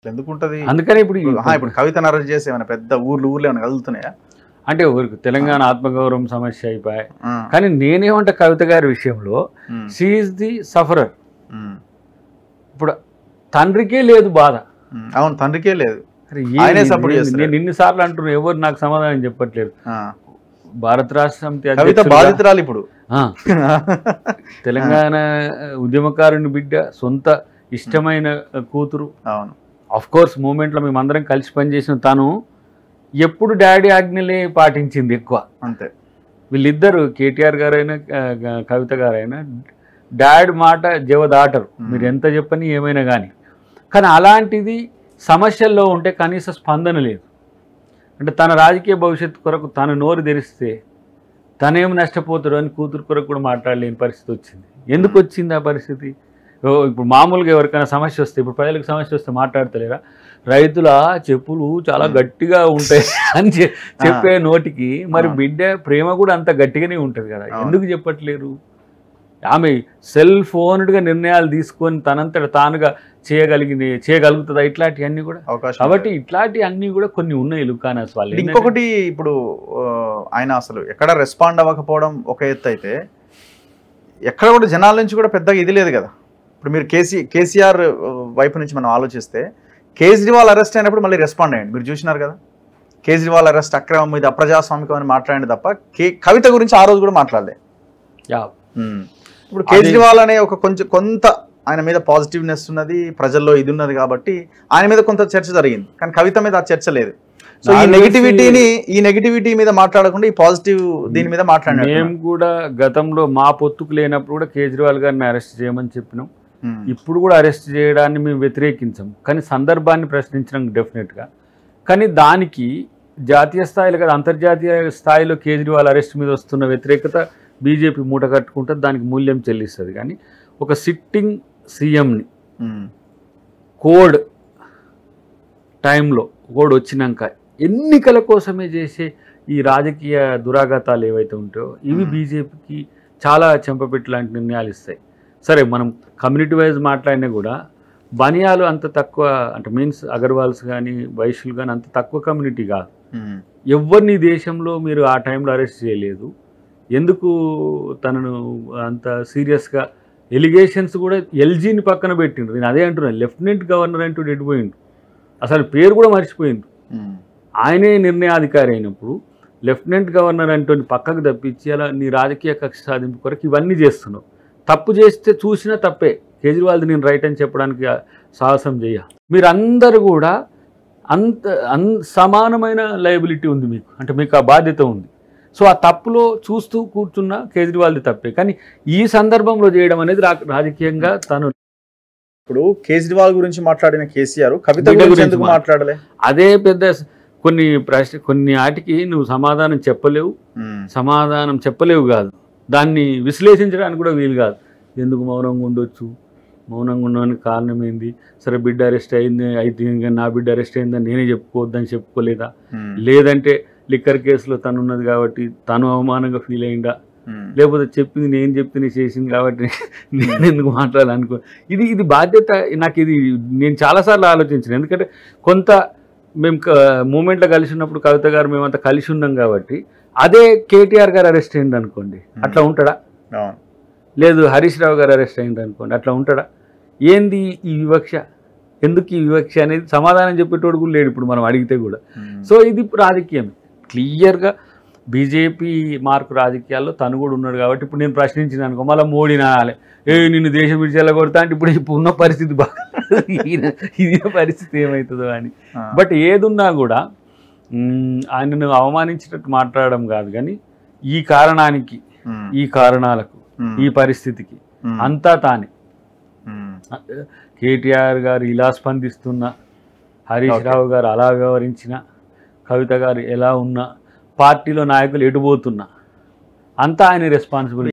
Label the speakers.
Speaker 1: ఎందుకుంటది?
Speaker 2: అందుకని ఇప్పుడు
Speaker 1: ఇప్పుడు కవితను అరెస్ట్ చేసి ఏమైనా పెద్ద ఊర్లు ఏమైనా కదులుతున్నాయా?
Speaker 2: అంటే ఊరికి తెలంగాణ ఆత్మగౌరవం సమస్య అయిపోయాయి. కానీ నేనేమంటే కవిత గారి విషయంలో షీ ఈజ్ ది సఫరర్. ఇప్పుడు తండ్రికే లేదు బాధ.
Speaker 1: అవును, తండ్రికే లేదు.
Speaker 2: నేను ఇన్నిసార్లు అంటున్నా, ఎవరు నాకు సమాధానం చెప్పట్లేదు. భారత రాష్ట్ర సమితి
Speaker 1: కవిత బాధితురాలు ఇప్పుడు.
Speaker 2: తెలంగాణ ఉద్యమకారుని బిడ్డ, సొంత ఇష్టమైన కూతురు.
Speaker 1: అవును,
Speaker 2: ఆఫ్ కోర్స్ మూమెంట్లో మేమందరం కలిసి పనిచేసిన తను ఎప్పుడు డాడీ ఆజ్ఞలే పాటించింది ఎక్కువ.
Speaker 1: అంతే.
Speaker 2: వీళ్ళిద్దరు కేటీఆర్ గారైనా కవిత గారైనా డాడ్ మాట జవదాటరు. మీరు ఎంత చెప్పని ఏమైనా కానీ. కానీ అలాంటిది సమస్యల్లో ఉంటే కనీస స్పందన లేదు. అంటే తన రాజకీయ భవిష్యత్తు కొరకు తను నోరు తెరిస్తే తనేమి నష్టపోతాడు అని కూతురు కొరకు కూడా మాట్లాడలేని పరిస్థితి వచ్చింది. ఎందుకు వచ్చింది ఆ పరిస్థితి? ఇప్పుడు మామూలుగా ఎవరికైనా సమస్య వస్తే, ఇప్పుడు ప్రజలకు సమస్య వస్తే మాట్లాడతలేరా? రైతుల చెప్పులు చాలా గట్టిగా ఉంటాయి అని చెప్పే నోటికి మరి బిడ్డ ప్రేమ కూడా అంత గట్టిగానే ఉంటుంది కదా, ఎందుకు చెప్పట్లేరు? ఆమె సెల్ఫ్ ఓన్డ్గా నిర్ణయాలు తీసుకొని తనంతట తానుగా చేయగలుగుతుందా ఇట్లాంటివన్నీ కూడా? కాబట్టి ఇట్లాంటి అన్నీ కూడా కొన్ని ఉన్నాయి లుకానాస్ వాళ్ళు.
Speaker 1: ఇంకొకటి, ఇప్పుడు ఆయన అసలు ఎక్కడ రెస్పాండ్ అవ్వకపోవడం ఒక ఎత్తు అయితే, ఎక్కడ కూడా జనాల నుంచి కూడా పెద్దగా ఇది లేదు కదా. ఇప్పుడు మీరు కేసీఆర్ వైపు నుంచి మనం ఆలోచిస్తే, కేజ్రీవాల్ అరెస్ట్ అయినప్పుడు మళ్ళీ రెస్పాండ్ అయ్యండి. మీరు చూసినారు కదా, కేజ్రీవాల్ అరెస్ట్ అక్రమం, ఇది అప్రజాస్వామికం అని మాట్లాడండి తప్ప కవిత గురించి ఆ రోజు కూడా మాట్లాడలే. ఇప్పుడు కేజ్రీవాల్ అనే ఒక కొంత ఆయన మీద పాజిటివ్నెస్ ఉన్నది, ప్రజల్లో ఇది ఉన్నది కాబట్టి ఆయన మీద కొంత చర్చ జరిగింది. కానీ కవిత మీద ఆ చర్చ లేదు. సో ఈ నెగిటివిటీ మీద మాట్లాడకుండా ఈ పాజిటివ్ దీని మీద మాట్లాడారు.
Speaker 2: మేము కూడా గతంలో మా పొత్తుకు లేనప్పుడు కూడా కేజ్రీవాల్ గారిని అరెస్ట్ చేయమని చెప్పినాం. ఇప్పుడు కూడా అరెస్ట్ చేయడాన్ని మేము వ్యతిరేకించాం. కానీ సందర్భాన్ని ప్రశ్నించడం డెఫినెట్గా. కానీ దానికి జాతీయ స్థాయిలో కదా, అంతర్జాతీయ స్థాయిలో కేజ్రీవాల్ అరెస్ట్ మీద వస్తున్న వ్యతిరేకత బీజేపీ మూట కట్టుకుంటుంది, దానికి మూల్యం చెల్లిస్తుంది. కానీ ఒక సిట్టింగ్ సీఎంని కోడ్ టైంలో కోడ్ వచ్చినాక ఎన్నికల కోసమే చేసే ఈ రాజకీయ దురాఘాతాలు ఏవైతే ఉంటాయో ఇవి బీజేపీకి చాలా చెంపపెట్టు లాంటి నిర్ణయాలు ఇస్తాయి. సరే, మనం కమ్యూనిటీ వైజ్ మాట్లాడినా కూడా బనియాలు అంత తక్కువ, అంటే మీన్స్ అగర్వాల్స్ కానీ వైశ్యులు కానీ అంత తక్కువ కమ్యూనిటీ కాదు. ఎవరిని దేశంలో మీరు ఆ టైంలో అరెస్ట్ చేయలేదు, ఎందుకు తనను అంత సీరియస్గా ఎలిగేషన్స్ కూడా ఎల్జీని పక్కన పెట్టిండ్రు. నేను అదే అంటున్నాను, లెఫ్టినెంట్ గవర్నర్ అంటూ ఎడిపోయిండు, అసలు పేరు కూడా మర్చిపోయిండు. ఆయనే నిర్ణయాధికారి అయినప్పుడు లెఫ్టినెంట్ గవర్నర్ అంటూ పక్కకు తప్పించి అలా నీ రాజకీయ కక్ష సాధింపు కొరకు ఇవన్నీ చేస్తున్నావు. తప్పు చేస్తే చూసినా తప్పే, కేజ్రీవాల్ది నేను రైట్ అని చెప్పడానికి సాహసం చేయ. మీరందరూ కూడా సమానమైన లయబిలిటీ ఉంది మీకు, అంటే మీకు ఆ బాధ్యత ఉంది. సో ఆ తప్పులో చూస్తూ కూర్చున్న కేజ్రీవాల్ది తప్పే. కానీ ఈ సందర్భంలో చేయడం అనేది రాజకీయంగా తను.
Speaker 1: ఇప్పుడు కేజ్రీవాల్ గురించి మాట్లాడిన కేసీఆర్ కవిత గురించి ఎందుకు మాట్లాడలే?
Speaker 2: అదే పెద్ద కొన్ని వాటికి నువ్వు సమాధానం చెప్పలేవు కాదు, దాన్ని విశ్లేషించడానికి కూడా వీలు కాదు. ఎందుకు మౌనంగా ఉండొచ్చు, మౌనంగా ఉండడానికి కారణం ఏంది? సరే, బిడ్డ అరెస్ట్ అయింది అయితే నా బిడ్డ అరెస్ట్ అయిందని నేనే చెప్పుకోవద్దని చెప్పుకోలేదా? లేదంటే లిక్కర్ కేసులో తను ఉన్నది కాబట్టి తను అవమానంగా ఫీల్ అయిందా? లేకపోతే చెప్పింది నేను చెప్తే చేసింది కాబట్టి నేను ఎందుకు మాట్లాడాలనుకో? ఇది బాధ్యత నాకు. నేను చాలాసార్లు ఆలోచించాను. ఎందుకంటే కొంత మేము మూమెంట్లో కలిసి ఉన్నప్పుడు కవిత గారు మేమంతా కలిసి ఉన్నాం కాబట్టి, అదే కేటీఆర్ గారు అరెస్ట్ అయింది అనుకోండి, అట్లా ఉంటాడా? లేదు హరీష్ రావు గారు అరెస్ట్ అయింది అనుకోండి, అట్లా ఉంటాడా? ఏంది ఈ వివక్ష? ఎందుకు ఈ వివక్ష అనేది సమాధానం చెప్పేటోడు కూడా లేడు ఇప్పుడు మనం అడిగితే కూడా. సో ఇది రాజకీయం క్లియర్గా బీజేపీ మార్కు రాజకీయాల్లో తను కూడా ఉన్నాడు కాబట్టి ఇప్పుడు నేను ప్రశ్నించిన అనుకో మళ్ళీ మోడీ నాలే నిన్ను దేశం విడిచేలా కొడతా అంటే ఇప్పుడు ఉన్న పరిస్థితి బాగా ఇది పరిస్థితి ఏమవుతుందో అని. బట్ ఏదున్నా కూడా ఆయనను అవమానించేటట్టు మాట్లాడడం కాదు, కానీ ఈ కారణానికి, ఈ కారణాలకు, ఈ పరిస్థితికి అంతా తానే. కేటీఆర్ గారు ఇలా స్పందిస్తున్న, హరీష్ రావు గారు అలా వ్యవహరించిన, కవిత గారు ఎలా ఉన్నా, పార్టీలో నాయకులు ఎటుపోతున్నా అంతా ఆయన రెస్పాన్సిబిలిటీ.